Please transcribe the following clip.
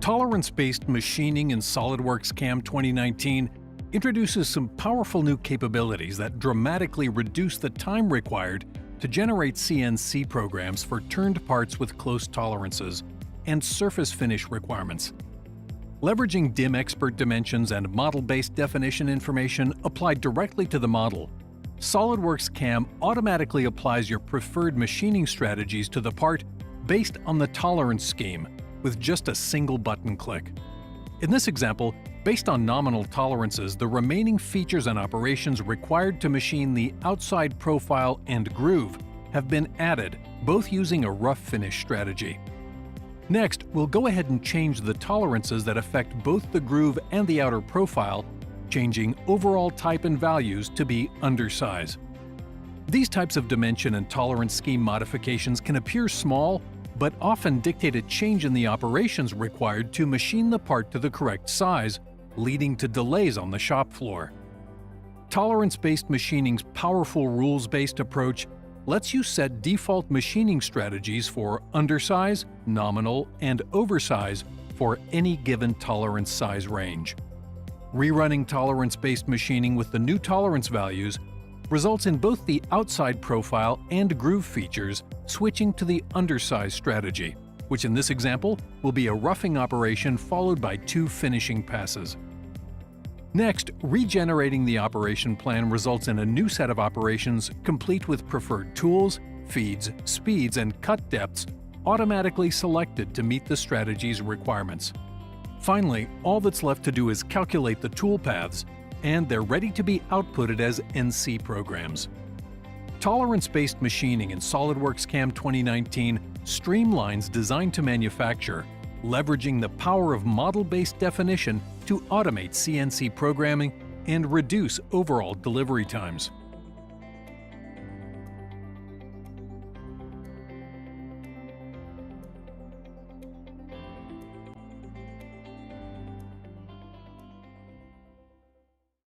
Tolerance-based machining in SOLIDWORKS CAM 2019 introduces some powerful new capabilities that dramatically reduce the time required to generate CNC programs for turned parts with close tolerances and surface finish requirements. Leveraging DIM expert dimensions and model-based definition information applied directly to the model, SOLIDWORKS CAM automatically applies your preferred machining strategies to the part based on the tolerance scheme with just a single button click. In this example, based on nominal tolerances, the remaining features and operations required to machine the outside profile and groove have been added, both using a rough finish strategy. Next, we'll go ahead and change the tolerances that affect both the groove and the outer profile, changing overall type and values to be undersize. These types of dimension and tolerance scheme modifications can appear small, but often dictate a change in the operations required to machine the part to the correct size, leading to delays on the shop floor. Tolerance-based machining's powerful rules-based approach lets you set default machining strategies for undersize, nominal, and oversize for any given tolerance size range. Rerunning tolerance-based machining with the new tolerance values results in both the outside profile and groove features switching to the undersize strategy, which in this example will be a roughing operation followed by 2 finishing passes. Next, regenerating the operation plan results in a new set of operations complete with preferred tools, feeds, speeds, and cut depths automatically selected to meet the strategy's requirements. Finally, all that's left to do is calculate the tool paths, and they're ready to be outputted as NC programs. Tolerance-based machining in SOLIDWORKS CAM 2019 streamlines design to manufacture, leveraging the power of model-based definition to automate CNC programming and reduce overall delivery times.